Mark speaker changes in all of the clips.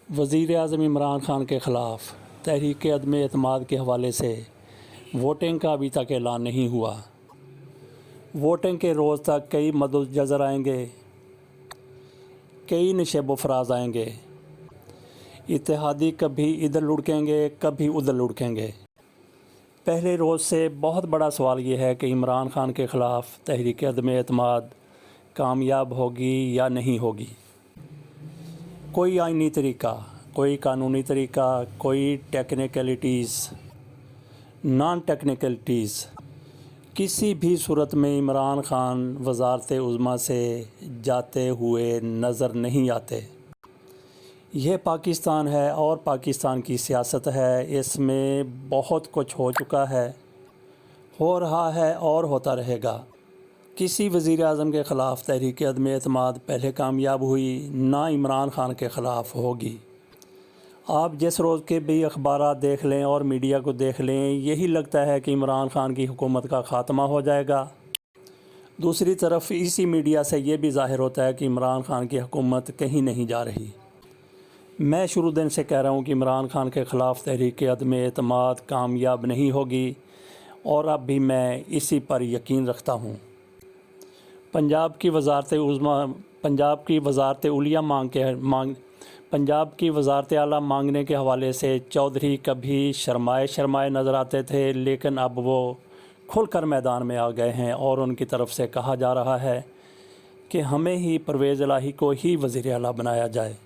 Speaker 1: वज़ीर आज़म इमरान खान के ख़िलाफ़ तहरीक अदम एतमाद के हवाले से वोटिंग का अभी तक ऐलान नहीं हुआ। वोटिंग के रोज़ तक कई मद्देनज़र आएंगे, कई नशेब व फराज आएंगे। इत्तेहादी कभी इधर लुढ़केंगे, कभी उधर लुढ़केंगे। पहले रोज़ से बहुत बड़ा सवाल ये है कि इमरान खान के ख़िलाफ़ तहरीक अदम एतमाद कामयाब होगी या नहीं होगी। कोई आइनी तरीका, कोई कानूनी तरीका, कोई टेक्निकलिटीज़, नॉन टेक्निकलिटीज़, किसी भी सूरत में इमरान खान वज़ारत उज़्मा से जाते हुए नज़र नहीं आते। यह पाकिस्तान है और पाकिस्तान की सियासत है। इसमें बहुत कुछ हो चुका है, हो रहा है और होता रहेगा। किसी वज़ीर आज़म के ख़िलाफ़ तहरीक अदम एतमाद पहले कामयाब हुई, ना इमरान खान के ख़िलाफ़ होगी। आप जिस रोज़ के भी अखबारात देख लें और मीडिया को देख लें, यही लगता है कि इमरान खान की हुकूमत का ख़ात्मा हो जाएगा। दूसरी तरफ इसी मीडिया से ये भी ज़ाहिर होता है कि इमरान खान की हुकूमत कहीं नहीं जा रही। मैं शुरू दिन से कह रहा हूँ कि इमरान खान के ख़िलाफ़ तहरीक अदम एतमाद कामयाब नहीं होगी और अब भी मैं इसी पर यकीन रखता हूँ। पंजाब की वज़ारत आला मांगने के हवाले से चौधरी कभी शर्माए नज़र आते थे, लेकिन अब वो खुलकर मैदान में आ गए हैं और उनकी तरफ से कहा जा रहा है कि हमें ही परवेज़ इलाही को ही वज़ीर आला बनाया जाए।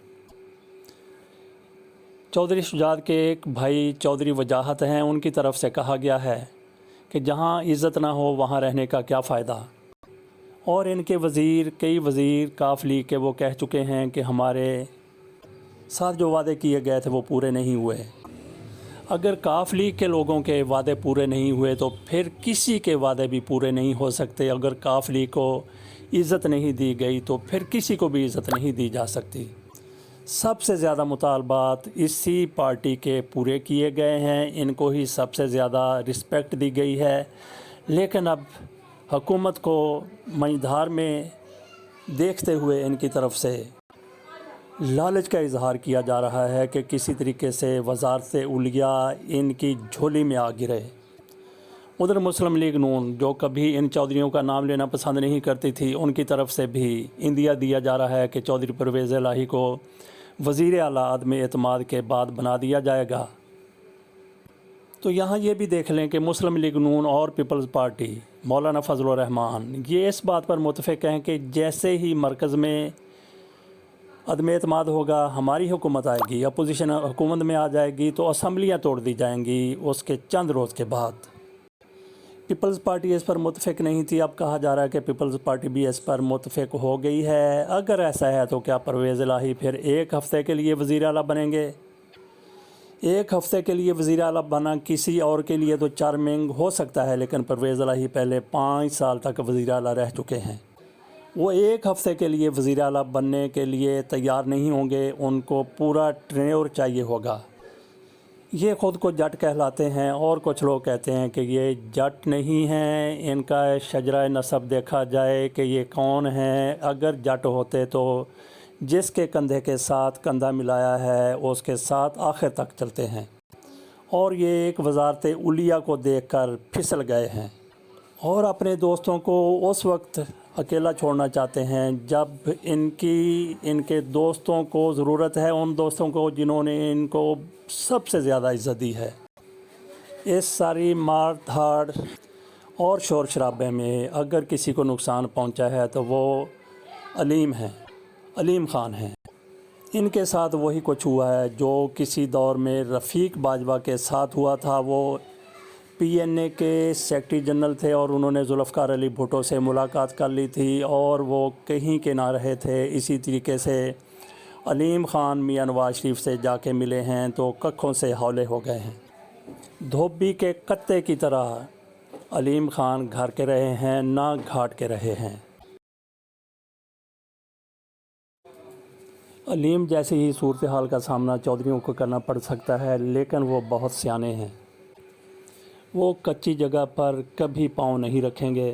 Speaker 1: चौधरी शुजात के एक भाई चौधरी वजाहत हैं, उनकी तरफ से कहा गया है कि जहाँ इज़्ज़त ना हो वहाँ रहने का क्या फ़ायदा। और इनके कई वज़ीर काफ लीग के वो कह चुके हैं कि हमारे साथ जो वादे किए गए थे वो पूरे नहीं हुए। अगर काफ लीग के लोगों के वादे पूरे नहीं हुए तो फिर किसी के वादे भी पूरे नहीं हो सकते। अगर काफ लीग को इज़्ज़त नहीं दी गई तो फिर किसी को भी इज़्ज़त नहीं दी जा सकती। सबसे ज़्यादा मुतालबात इसी पार्टी के पूरे किए गए हैं, इनको ही सबसे ज़्यादा रिस्पेक्ट दी गई है। लेकिन अब हुकूमत को मझधार में देखते हुए इनकी तरफ से लालच का इजहार किया जा रहा है कि किसी तरीके से वज़ारत उलिया इनकी झोली में आ गिरे। उधर मुस्लिम लीग नून, जो कभी इन चौधरीयों का नाम लेना पसंद नहीं करती थी, उनकी तरफ से भी इंदिया दिया जा रहा है कि चौधरी परवेज़ इलाही को वज़ीर आला अदम एतमाद के बाद बना दिया जाएगा। तो यहाँ ये भी देख लें कि मुस्लिम लीग नून और पीपल्स पार्टी, मौलाना फजल रहमान, ये इस बात पर मुतफ़िक़ हैं कि जैसे ही मरकज़ में अदम एतमाद होगा, हमारी हुकूमत आएगी, अपोजिशन हुकूमत में आ जाएगी तो असम्बलियाँ तोड़ दी जाएंगी उसके चंद रोज़ के बाद। पीपल्स पार्टी इस पर मुतफ़िक़ नहीं थी, अब कहा जा रहा है कि पीपल्स पार्टी भी इस पर मुतफ़िक़ हो गई है। अगर ऐसा है तो क्या परवेज़ इलाही फिर एक हफ़्ते के लिए वज़ीर आला बनेंगे? एक हफ़्ते के लिए वज़ीर आला बना किसी और के लिए तो चार्मिंग हो सकता है, लेकिन परवेज़ इलाही पहले 5 साल तक वज़ीर आला रह चुके हैं। वो एक हफ़्ते के लिए वज़ीर आला बनने के लिए तैयार नहीं होंगे, उनको पूरा टेन्योर चाहिए होगा। ये ख़ुद को जट कहलाते हैं और कुछ लोग कहते हैं कि ये जट नहीं हैं। इनका शजरा नसब देखा जाए कि ये कौन हैं। अगर जट होते तो जिसके कंधे के साथ कंधा मिलाया है उसके साथ आखिर तक चलते हैं, और ये एक वज़ारत उलिया को देखकर फिसल गए हैं और अपने दोस्तों को उस वक्त अकेला छोड़ना चाहते हैं जब इनके दोस्तों को ज़रूरत है, उन दोस्तों को जिन्होंने इनको सबसे ज़्यादा इज़्ज़त दी है। इस सारी मार धाड़ और शोर शराबे में अगर किसी को नुकसान पहुंचा है तो वो अलीम ख़ान हैं। इनके साथ वही कुछ हुआ है जो किसी दौर में रफ़ीक बाजवा के साथ हुआ था। वो PNA के सेक्रेटरी जनरल थे और उन्होंने जुल्फ़िकार अली भुट्टो से मुलाकात कर ली थी और वो कहीं के ना रहे थे। इसी तरीके से अलीम ख़ान मियां नवाज़ शरीफ से जाके मिले हैं तो कखों से हौले हो गए हैं। धोबी के कत्ते की तरह अलीम ख़ान घर के रहे हैं, ना घाट के रहे हैं। अलीम जैसी ही सूरत हाल का सामना चौधरियों को करना पड़ सकता है, लेकिन वो बहुत सियाने हैं। वो कच्ची जगह पर कभी पाँव नहीं रखेंगे।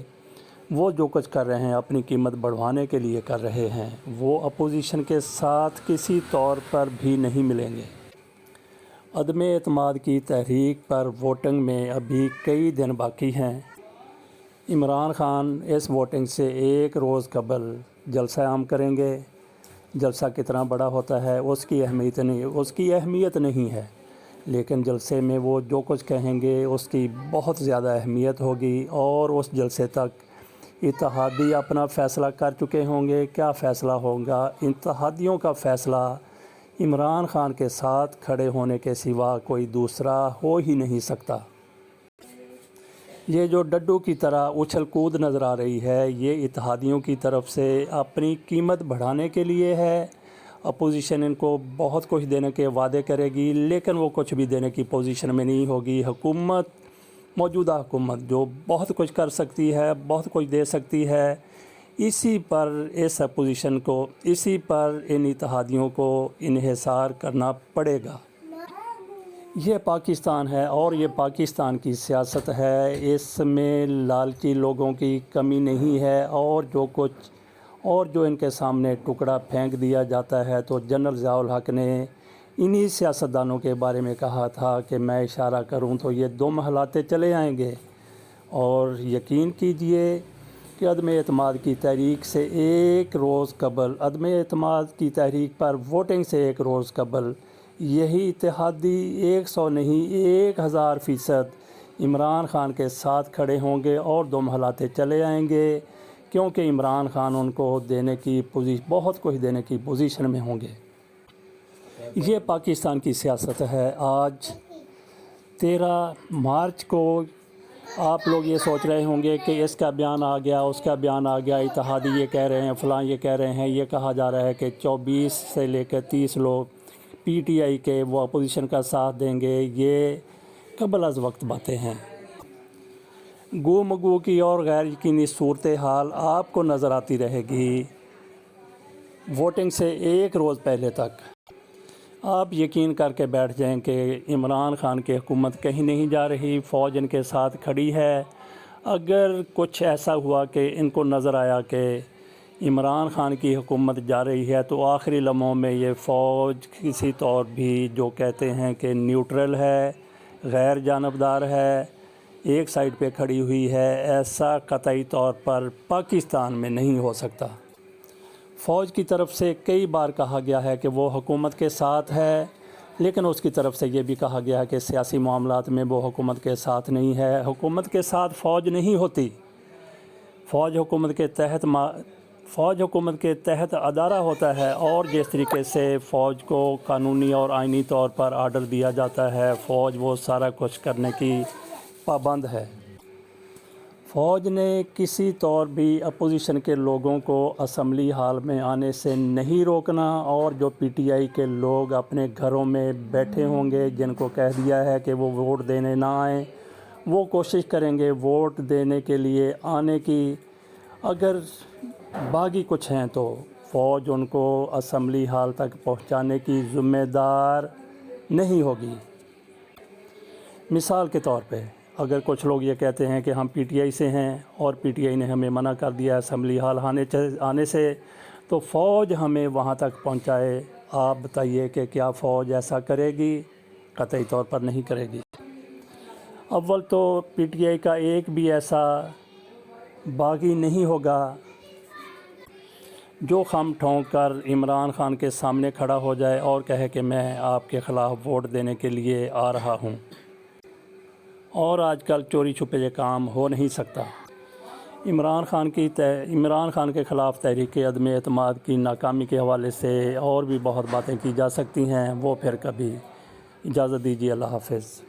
Speaker 1: وہ جو کچھ کر رہے ہیں اپنی قیمت بڑھوانے کے لیے کر رہے ہیں، وہ اپوزیشن کے ساتھ کسی طور پر بھی نہیں ملیں گے۔ عدم اعتماد کی تحریک پر ووٹنگ میں ابھی کئی دن باقی ہیں۔ عمران خان اس ووٹنگ سے ایک روز قبل جلسہ عام کریں گے۔ جلسہ کتنا بڑا ہوتا ہے اس کی اہمیت نہیں ہے، لیکن جلسے میں وہ جو کچھ کہیں گے اس کی بہت زیادہ اہمیت ہوگی، اور اس جلسے تک اتحادی اپنا فیصلہ کر چکے ہوں گے۔ کیا فیصلہ ہوگا؟ اتحادیوں کا فیصلہ عمران خان کے ساتھ کھڑے ہونے کے سوا کوئی دوسرا ہو ہی نہیں سکتا۔ یہ جو ڈڈو کی طرح اچھل کود نظر آ رہی ہے، یہ اتحادیوں کی طرف سے اپنی قیمت بڑھانے کے لیے ہے۔ اپوزیشن ان کو بہت کچھ دینے کے وعدے کرے گی، لیکن وہ کچھ بھی دینے کی پوزیشن میں نہیں ہوگی۔ موجودہ حکومت جو بہت کچھ کر سکتی ہے، بہت کچھ دے سکتی ہے، اسی پر ان اتحادیوں کو انحصار کرنا پڑے گا۔ یہ پاکستان ہے اور یہ پاکستان کی سیاست ہے، اس میں لالچی لوگوں کی کمی نہیں ہے، اور جو ان کے سامنے ٹکڑا پھینک دیا جاتا ہے۔ تو جنرل ضیاء الحق نے انہی سیاستدانوں کے بارے میں کہا تھا کہ میں اشارہ کروں تو یہ دم ہلاتے چلے آئیں گے، اور یقین کیجئے کہ عدم اعتماد کی تحریک سے ایک روز قبل، عدم اعتماد کی تحریک پر ووٹنگ سے ایک روز قبل، یہی اتحادی 100 نہیں 1000% عمران خان کے ساتھ کھڑے ہوں گے اور دم ہلاتے چلے آئیں گے، کیونکہ عمران خان ان کو بہت کچھ دینے کی پوزیشن میں ہوں گے۔ یہ پاکستان کی سیاست ہے۔ آج 13 مارچ کو آپ لوگ یہ سوچ رہے ہوں گے کہ اس کا بیان آ گیا، اس کا بیان آ گیا، اتحادی یہ کہہ رہے ہیں، فلاں یہ کہہ رہے ہیں، یہ کہا جا رہا ہے کہ 24 سے لے کر 30 لوگ پی ٹی آئی کے وہ اپوزیشن کا ساتھ دیں گے۔ یہ قبل از وقت باتیں ہیں۔ گو مگو کی اور غیر یقینی صورتحال آپ کو نظر آتی رہے گی ووٹنگ سے ایک روز پہلے تک۔ آپ یقین کر کے بیٹھ جائیں کہ عمران خان کی حکومت کہیں نہیں جا رہی، فوج ان کے ساتھ کھڑی ہے۔ اگر کچھ ایسا ہوا کہ ان کو نظر آیا کہ عمران خان کی حکومت جا رہی ہے، تو آخری لمحوں میں یہ فوج کسی طور بھی جو کہتے ہیں کہ نیوٹرل ہے، غیر جانبدار ہے، ایک سائیڈ پہ کھڑی ہوئی ہے، ایسا قطعی طور پر پاکستان میں نہیں ہو سکتا۔ فوج کی طرف سے کئی بار کہا گیا ہے کہ وہ حکومت کے ساتھ ہے، لیکن اس کی طرف سے یہ بھی کہا گیا ہے کہ سیاسی معاملات میں وہ حکومت کے ساتھ نہیں ہے۔ حکومت کے ساتھ فوج نہیں ہوتی۔ فوج حکومت کے تحت ادارہ ہوتا ہے، اور جس طریقے سے فوج کو قانونی اور آئینی طور پر آرڈر دیا جاتا ہے، فوج وہ سارا کچھ کرنے کی پابند ہے۔ فوج نے کسی طور بھی اپوزیشن کے لوگوں کو اسمبلی ہال میں آنے سے نہیں روکنا، اور جو پی ٹی آئی کے لوگ اپنے گھروں میں بیٹھے ہوں گے، جن کو کہہ دیا ہے کہ وہ ووٹ دینے نہ آئیں، وہ کوشش کریں گے ووٹ دینے کے لیے آنے کی۔ اگر باغی کچھ ہیں تو فوج ان کو اسمبلی ہال تک پہنچانے کی ذمہ دار نہیں ہوگی۔ مثال کے طور پہ اگر کچھ لوگ یہ کہتے ہیں کہ ہم پی ٹی آئی سے ہیں اور پی ٹی آئی نے ہمیں منع کر دیا اسمبلی ہال آنے سے، تو فوج ہمیں وہاں تک پہنچائے۔ آپ بتائیے کہ کیا فوج ایسا کرے گی؟ قطعی طور پر نہیں کرے گی۔ اول تو پی ٹی آئی کا ایک بھی ایسا باغی نہیں ہوگا جو خم ٹھونک کر عمران خان کے سامنے کھڑا ہو جائے اور کہے کہ میں آپ کے خلاف ووٹ دینے کے لیے آ رہا ہوں۔ اور آج کل چوری چھپے یہ کام ہو نہیں سکتا۔ عمران خان کے خلاف تحریک عدم اعتماد کی ناکامی کے حوالے سے اور بھی بہت باتیں کی جا سکتی ہیں، وہ پھر کبھی۔ اجازت دیجیے، اللہ حافظ۔